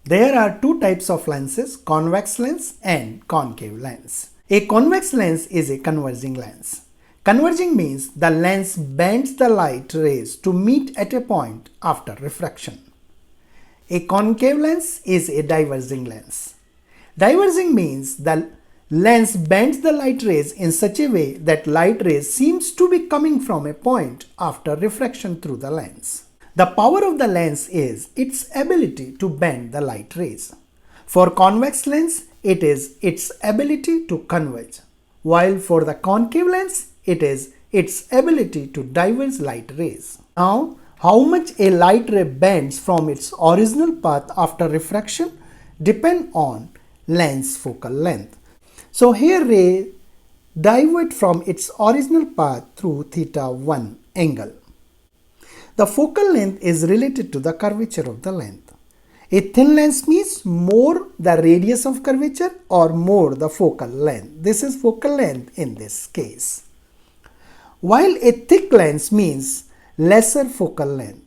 There are two types of lenses, convex lens and concave lens. A convex lens is a converging lens. Converging means the lens bends the light rays to meet at a point after refraction. A concave lens is a diverging lens. Diverging means the lens bends the light rays in such a way that light rays seems to be coming from a point after refraction through the lens. The power of the lens is its ability to bend the light rays. For convex lens, it is its ability to converge, while for the concave lens, it is its ability to diverge light rays. Now, how much a light ray bends from its original path after refraction depend on lens focal length. So here ray divert from its original path through θ1 angle. The focal length is related to the curvature of the length. A thin lens means more the radius of curvature or more the focal length. This is focal length in this case. While a thick lens means lesser focal length.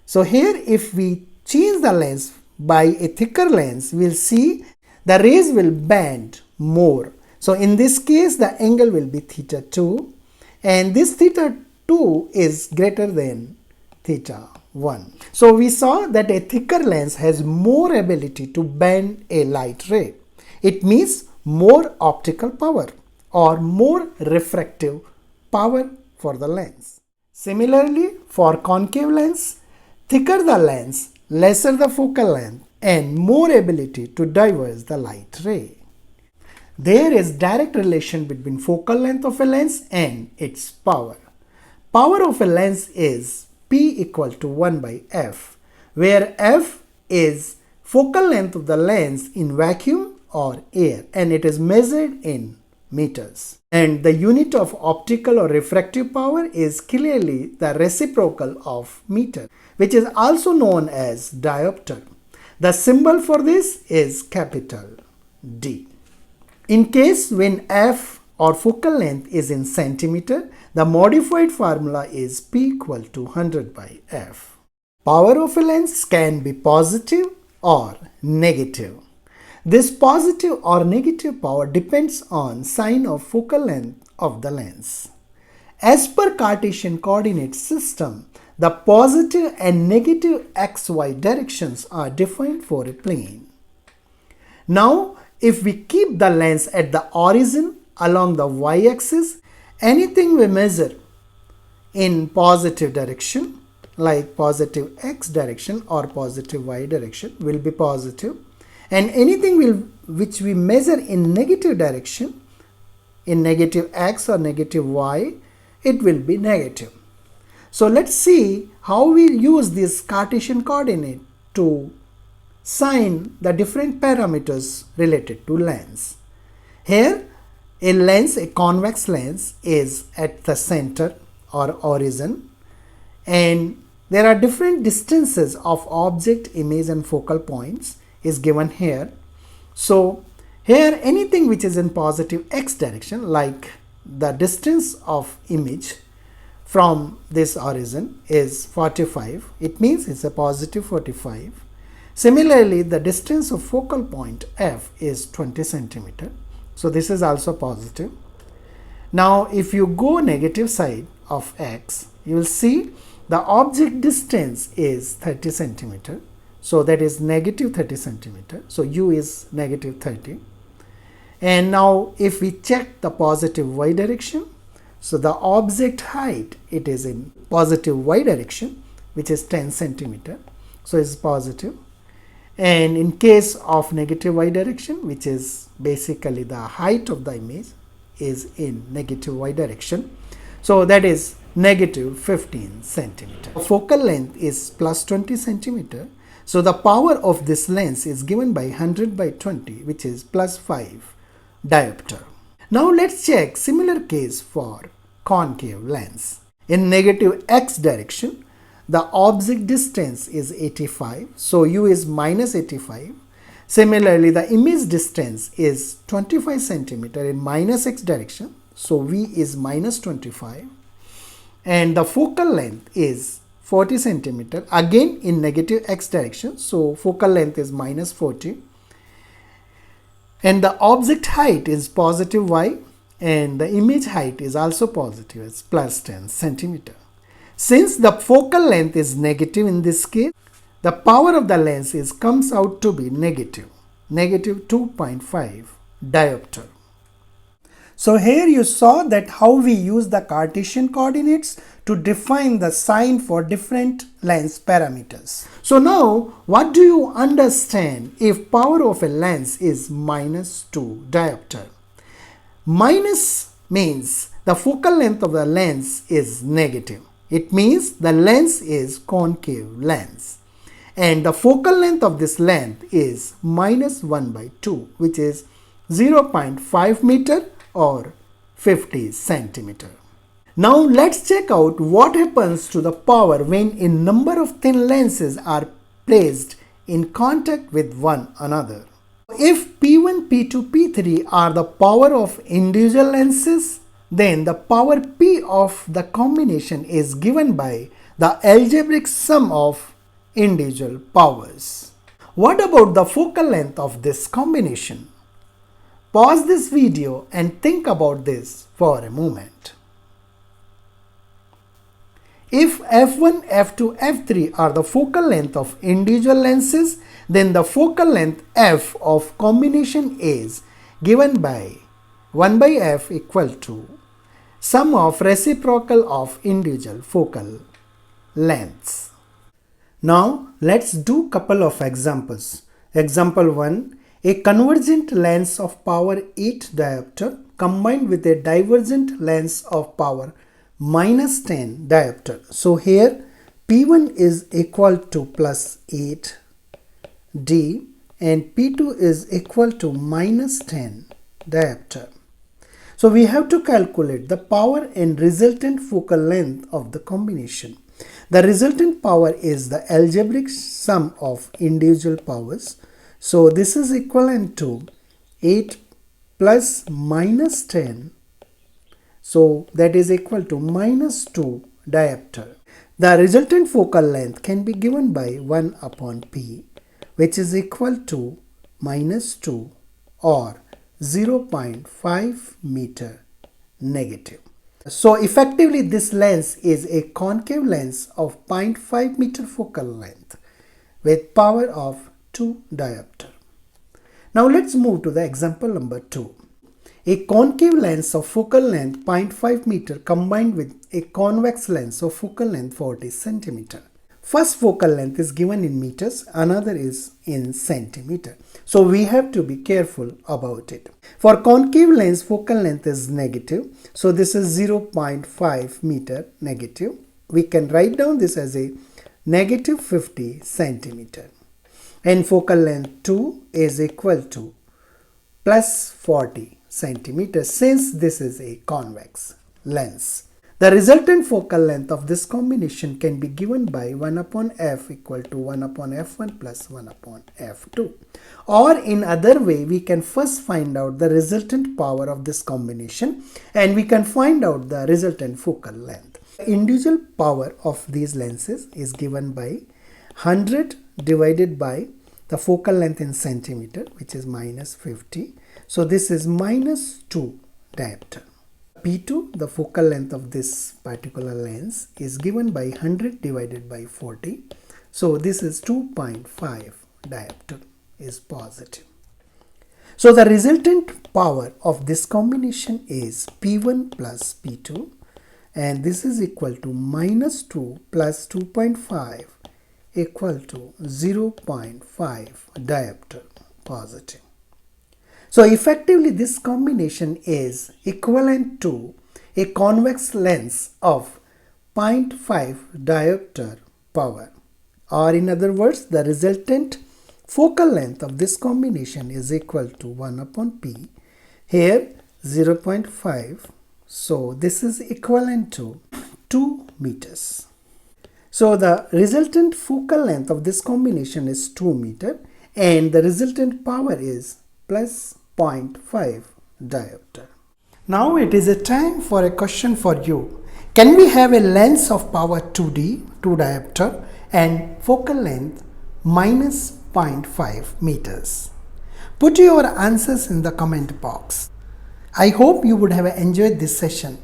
So here if we change the lens by a thicker lens, we will see the rays will bend more. So in this case the angle will be θ2 and this θ2 is greater than θ1. So we saw that a thicker lens has more ability to bend a light ray. It means more optical power or more refractive power for the lens. Similarly, for concave lens, thicker the lens, lesser the focal length and more ability to diverge the light ray. There is direct relation between focal length of a lens and its power. Power of a lens is P equal to 1 by F, where F is focal length of the lens in vacuum or air and it is measured in meters. And the unit of optical or refractive power is clearly the reciprocal of meter, which is also known as diopter. The symbol for this is capital D. In case when F or focal length is in centimeter, the modified formula is P equal to 100 by F. Power of a lens can be positive or negative. This positive or negative power depends on sign of focal length of the lens. As per Cartesian coordinate system, the positive and negative xy directions are defined for a plane. Now, if we keep the lens at the origin along the y-axis, anything we measure in positive direction, like positive x direction or positive y direction, will be positive, and anything which we measure in negative direction, in negative x or negative y, it will be negative. So let's see how we use this Cartesian coordinate to sign the different parameters related to lens. Here a lens, a convex lens, is at the center or origin and there are different distances of object, image and focal points is given here. So here anything which is in positive x direction, like the distance of image from this origin is 45, it means it's a positive 45. Similarly, the distance of focal point F is 20 centimeter. So this is also positive. Now if you go negative side of x, you will see the object distance is 30 centimeter. So that is negative 30 centimeter. So u is negative 30. And now if we check the positive y direction, so the object height, it is in positive y direction, which is 10 centimeter. So it's positive. And in case of negative y direction, which is basically the height of the image, is in negative y direction. So that is negative 15 centimeter. Focal length is plus 20 centimeter. So the power of this lens is given by 100 by 20, which is plus 5 diopter. Now let's check similar case for concave lens. In negative x direction, the object distance is 85, so u is minus 85. Similarly, the image distance is 25 centimeter in minus x direction, so v is minus 25. And the focal length is 40 centimeter, again in negative x direction, so focal length is minus 40, and the object height is positive y, and the image height is also positive, it's plus 10 centimeter. Since the focal length is negative in this case, the power of the lens comes out to be negative 2.5 diopter. So here you saw that how we use the Cartesian coordinates to define the sign for different lens parameters. So now what do you understand if power of a lens is minus 2 diopter? Minus means the focal length of the lens is negative. It means the lens is concave lens. And the focal length of this length is minus 1 by 2, which is 0.5 meter or 50 centimeter. Now let's check out what happens to the power when a number of thin lenses are placed in contact with one another. If P1, P2, P3 are the power of individual lenses, then the power P of the combination is given by the algebraic sum of individual powers. What about the focal length of this combination? Pause this video and think about this for a moment. If f1, f2, f3 are the focal length of individual lenses, then the focal length f of combination is given by 1 by f equal to sum of reciprocal of individual focal lengths. Now let's do couple of examples. Example 1. A convergent lens of power 8 diopter combined with a divergent lens of power minus 10 diopter. So here P1 is equal to plus 8 D and P2 is equal to minus 10 diopter. So we have to calculate the power and resultant focal length of the combination. The resultant power is the algebraic sum of individual powers. So this is equivalent to 8 plus minus 10. So that is equal to minus 2 diopter. The resultant focal length can be given by 1 upon P, which is equal to minus 2 or 0.5 meter negative. So effectively this lens is a concave lens of 0.5 meter focal length with power of 2 diopter. Now let's move to the example number 2. A concave lens of focal length 0.5 meter combined with a convex lens of focal length 40 centimeter. First focal length is given in meters, another is in centimeter. So we have to be careful about it. For concave lens, focal length is negative. So this is 0.5 meter negative. We can write down this as a negative 50 centimeter. And focal length 2 is equal to plus 40 centimeter since this is a convex lens. The resultant focal length of this combination can be given by 1 upon f equal to 1 upon f1 plus 1 upon f2. Or in other way, we can first find out the resultant power of this combination and we can find out the resultant focal length. The individual power of these lenses is given by 100 divided by the focal length in centimeter, which is minus 50. So this is minus 2 diopter. P2, the focal length of this particular lens, is given by 100 divided by 40. So this is 2.5 diopter is positive. So the resultant power of this combination is P1 plus P2 and this is equal to minus 2 plus 2.5 equal to 0.5 diopter positive. So effectively this combination is equivalent to a convex lens of 0.5 diopter power, or in other words the resultant focal length of this combination is equal to 1 upon P, here 0.5, so this is equivalent to 2 meters. So the resultant focal length of this combination is 2 meter and the resultant power is plus 0.5 diopter. Now it is a time for a question for you. Can we have a lens of power 2D, 2 diopter, and focal length minus 0.5 meters? Put your answers in the comment box. I hope you would have enjoyed this session.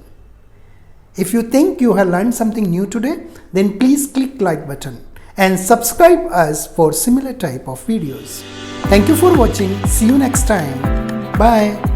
If you think you have learned something new today, then please click like button and subscribe us for similar type of videos. Thank you for watching. See you next time. Bye.